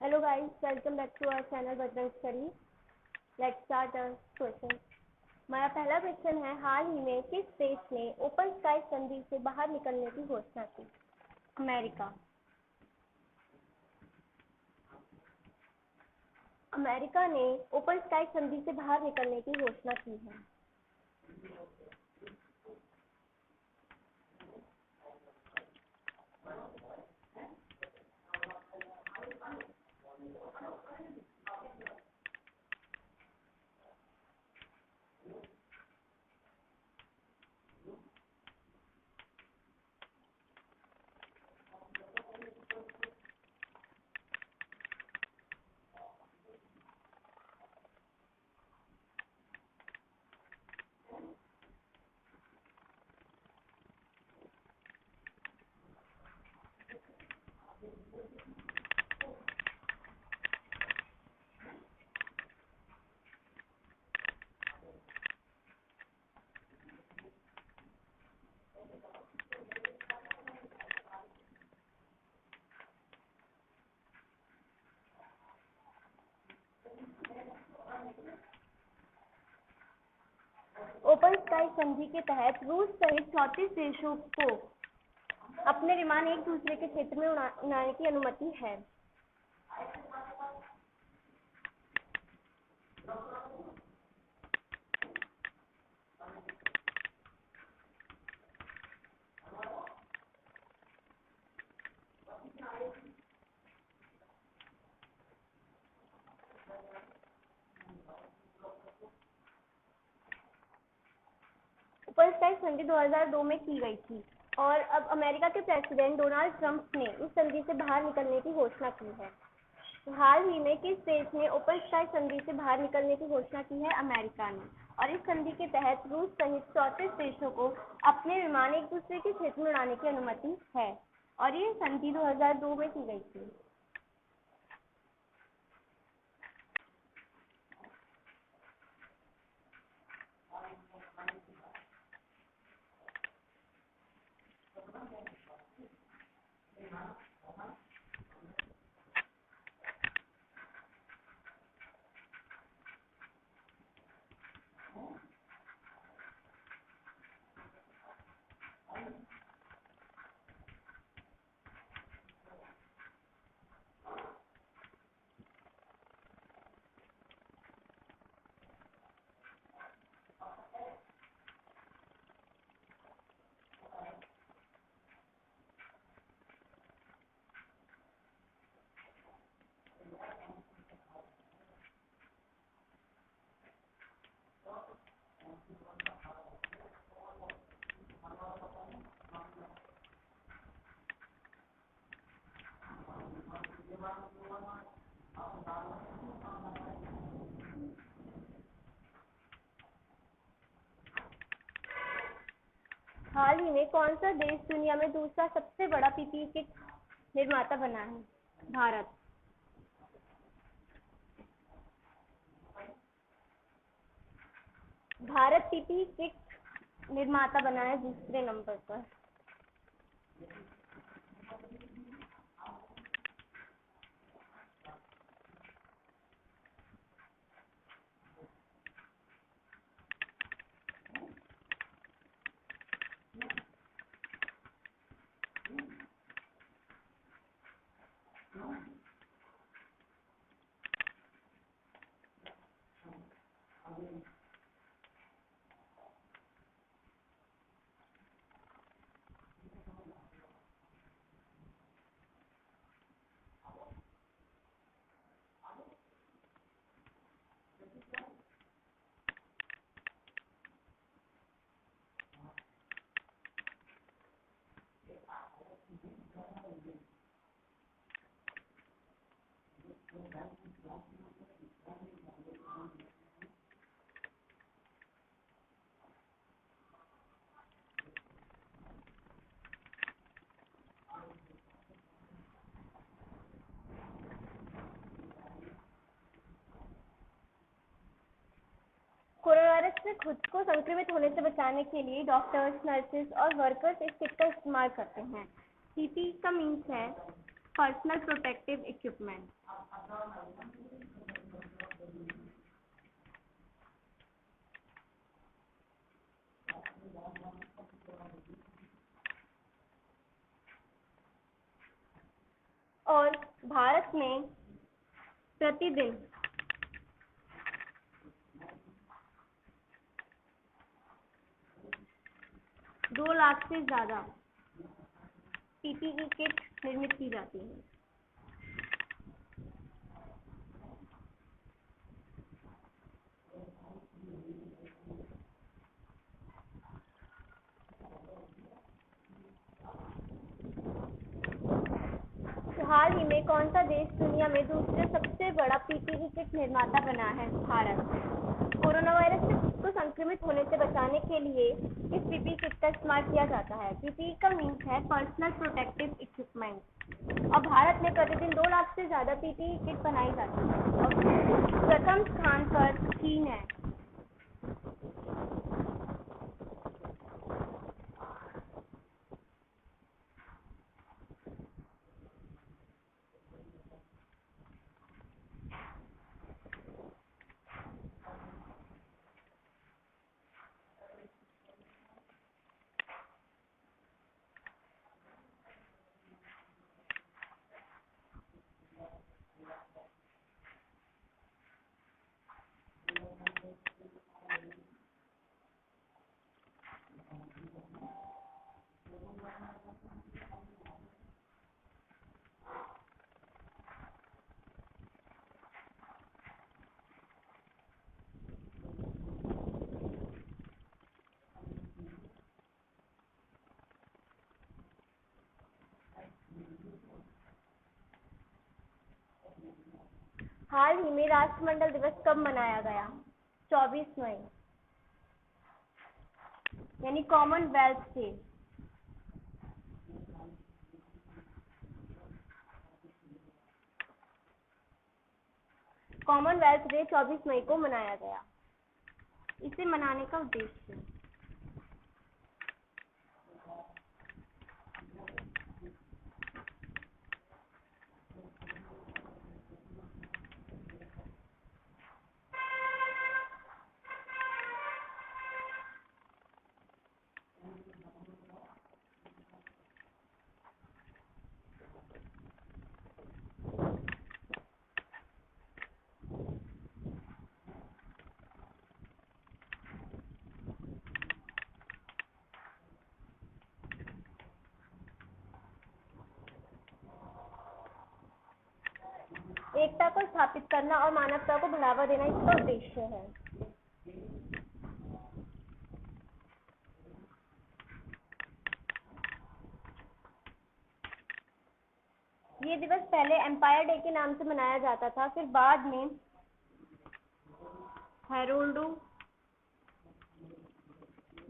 Hello guys, welcome back to our channel Bajrang Study. Let's start our question. हमारा पहला question है, हाल ही में किस देश ने ओपन स्काई संधि से बाहर निकलने की घोषणा की? अमेरिका। अमेरिका ने ओपन स्काई संधि से बाहर निकलने की घोषणा की है। ओपन स्काई संधि के तहत रूस सहित 34 देशों को अपने विमान एक दूसरे के क्षेत्र में उड़ाने की अनुमति है। ओपन स्काई संधि 2002 में की गई थी और अब अमेरिका के प्रेसिडेंट डोनाल्ड ट्रंप ने इस संधि से बाहर निकलने की घोषणा की है। हाल ही में किस देश ने ओपन स्काई संधि से बाहर निकलने की घोषणा की है? अमेरिका ने। और इस संधि के तहत रूस सहित 34 देशों को अपने विमान एक दूसरे के क्षेत्र में उड़ाने की अनुमति है और ये संधि 2002 में की गई थी। हाल ही में कौन सा देश दुनिया में दूसरा सबसे बड़ा पीपीई किट निर्माता बना है? भारत। भारत पीपीई किट निर्माता बना है दूसरे नंबर पर। कोरोना वायरस से खुद को संक्रमित होने से बचाने के लिए डॉक्टर्स, नर्सेज और वर्कर्स इस किट का इस्तेमाल करते हैं। पीपीई का मीन्स है पर्सनल प्रोटेक्टिव इक्विपमेंट। और भारत में प्रतिदिन 2 लाख से ज्यादा पीपीई किट निर्मित की जाती है। हाल ही में कौन सा देश दुनिया में दूसरे सबसे बड़ा पीपीई किट निर्माता बना है? भारत। कोरोना वायरस से खुद को संक्रमित होने से बचाने के लिए इस पीपीई किट का इस्तेमाल किया जाता है। पीपीई का मीन्स है पर्सनल प्रोटेक्टिव इक्विपमेंट। और भारत में प्रतिदिन 2 लाख से ज्यादा पीपीई किट बनाई जाती है। और प्रथम स्थान पर चीन है। हाल ही में राष्ट्रमंडल दिवस कब मनाया गया? 24 मई, यानी कॉमनवेल्थ डे। कॉमनवेल्थ डे 24 मई को मनाया गया। इसे मनाने का उद्देश्य एकता को स्थापित करना और मानवता को बढ़ावा देना इसका उद्देश्य है। ये दिवस पहले एम्पायर डे के नाम से मनाया जाता था, फिर बाद में हैरोल्ड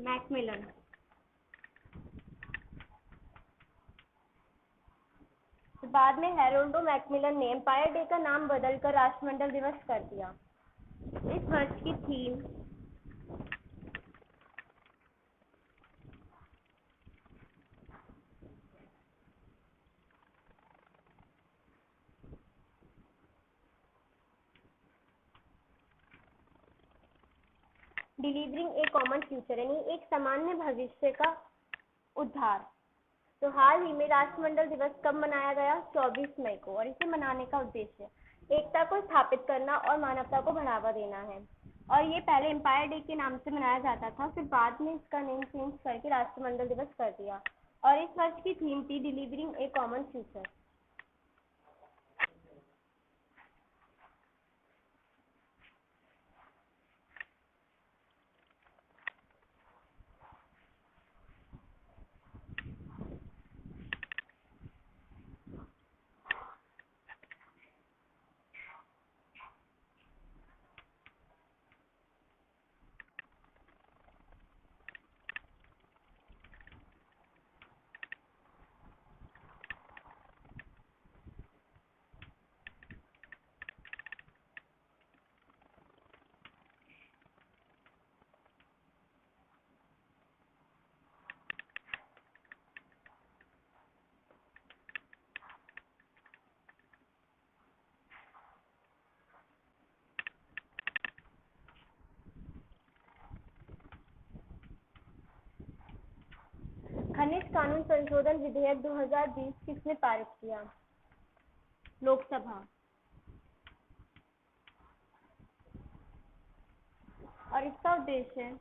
मैकमिलन ने एम्पायर डे का नाम बदलकर राष्ट्रमंडल दिवस कर दिया। इस वर्ष की थीम डिलीवरिंग ए कॉमन फ्यूचर, यानी एक सामान्य भविष्य का उद्धार। तो हाल ही में राष्ट्रमंडल दिवस कब मनाया गया? 24 मई को। और इसे मनाने का उद्देश्य एकता को स्थापित करना और मानवता को बढ़ावा देना है। और ये पहले एम्पायर डे के नाम से मनाया जाता था, फिर बाद में इसका नेम चेंज करके राष्ट्रमंडल दिवस कर दिया। और इस वर्ष की थीम थी डिलीवरिंग ए कॉमन फ्यूचर। कानून संशोधन विधेयक 2020 किसने पारित किया? लोकसभा। और इसका उद्देश्य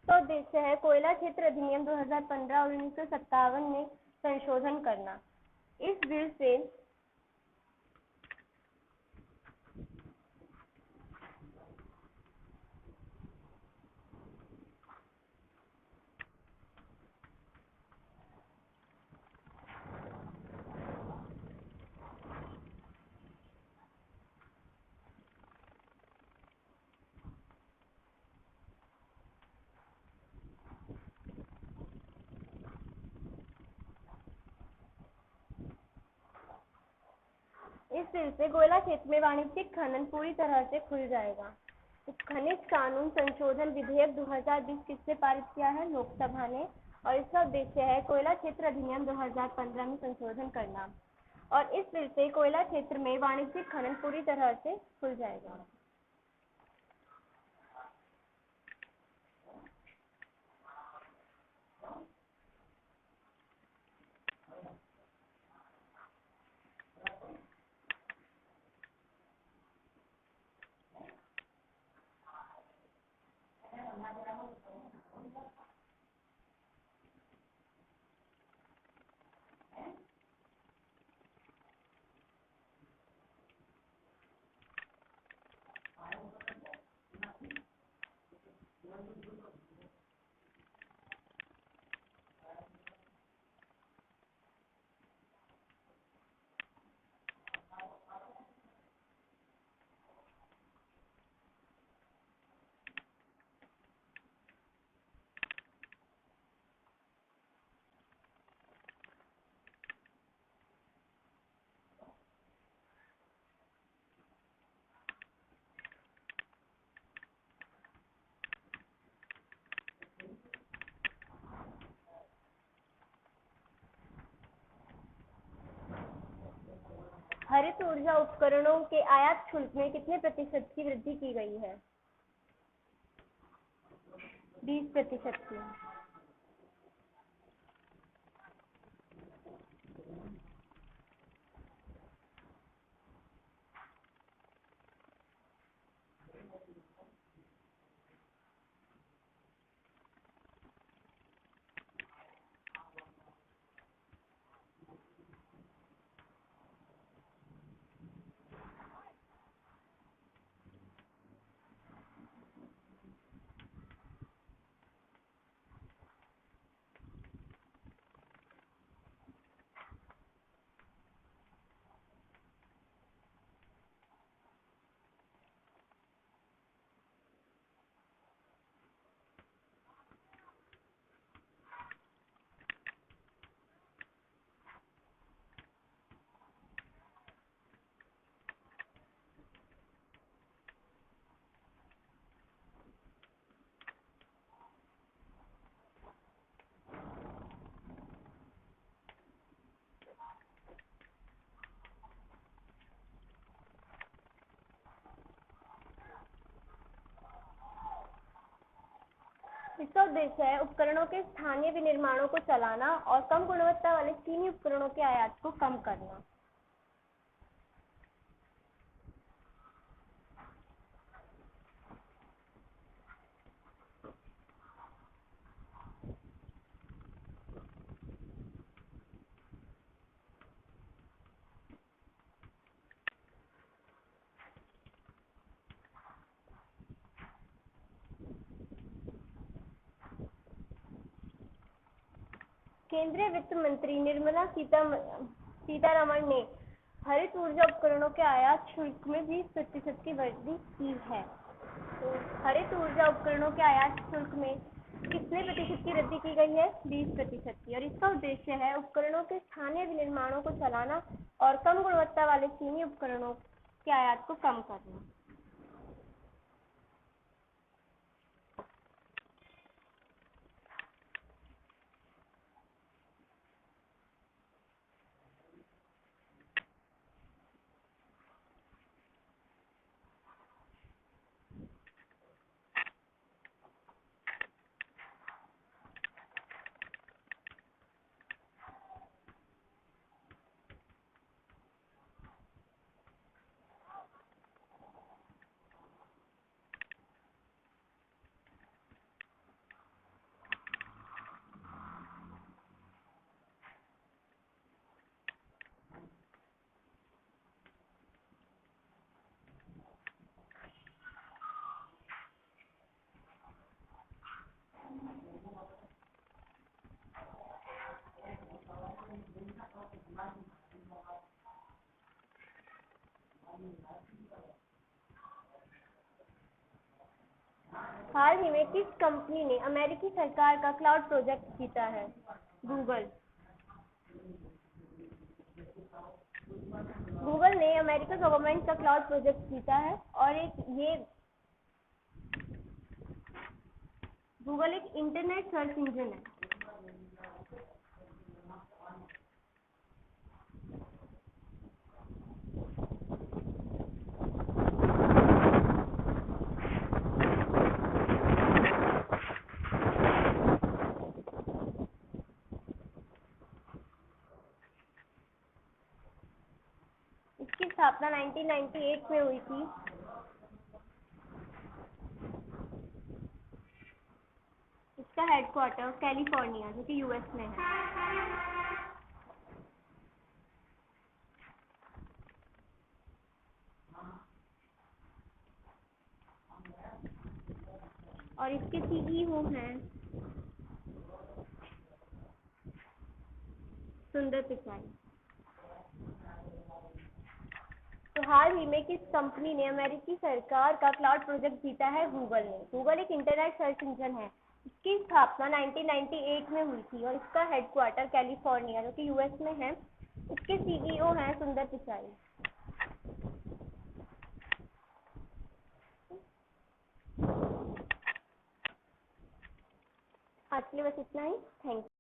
तो उद्देश्य है कोयला क्षेत्र अधिनियम 2015 और 1957 में संशोधन करना। इस बिल से कोयला क्षेत्र में वाणिज्यिक खनन पूरी तरह से खुल जाएगा। खनिज कानून संशोधन विधेयक 2020 किसने पारित किया है? लोकसभा ने। और इसका उद्देश्य है कोयला क्षेत्र अधिनियम 2015 में संशोधन करना। और इस बिल से कोयला क्षेत्र में वाणिज्यिक खनन पूरी तरह से खुल जाएगा। हरित ऊर्जा उपकरणों के आयात शुल्क में कितने प्रतिशत की वृद्धि की गई है? 20% की। इसका उद्देश्य है उपकरणों के स्थानीय विनिर्माणों को चलाना और कम गुणवत्ता वाले चीनी उपकरणों के आयात को कम करना। केंद्रीय वित्त मंत्री निर्मला सीतारमण ने हरित ऊर्जा उपकरणों के आयात शुल्क में 20% की वृद्धि की है। तो हरित ऊर्जा उपकरणों के आयात शुल्क में कितने प्रतिशत की वृद्धि की गई है? 20% की। और इसका उद्देश्य है उपकरणों के स्थानीय विनिर्माणों को चलाना और कम गुणवत्ता वाले चीनी उपकरणों के आयात को कम करना। हाल ही में किस कंपनी ने अमेरिकी सरकार का क्लाउड प्रोजेक्ट जीता है? गूगल। गूगल ने अमेरिका गवर्नमेंट का क्लाउड प्रोजेक्ट जीता है और गूगल एक इंटरनेट सर्च इंजन है। इसकी स्थापना 1998 में हुई थी। इसका हेडक्वार्टर कैलिफोर्निया जो कि यूएस में है। और इसके सीईओ हैं सुंदर पिचाई। तो हाल ही में किस कंपनी ने अमेरिकी सरकार का क्लाउड प्रोजेक्ट जीता है? गूगल ने। गूगल एक इंटरनेट सर्च इंजन है। इसकी स्थापना 1998 में हुई थी और इसका हेडक्वार्टर कैलिफोर्निया जो कि यूएस में है। इसके सीईओ हैं सुंदर पिचाई। आज के लिए बस इतना ही। Thank you.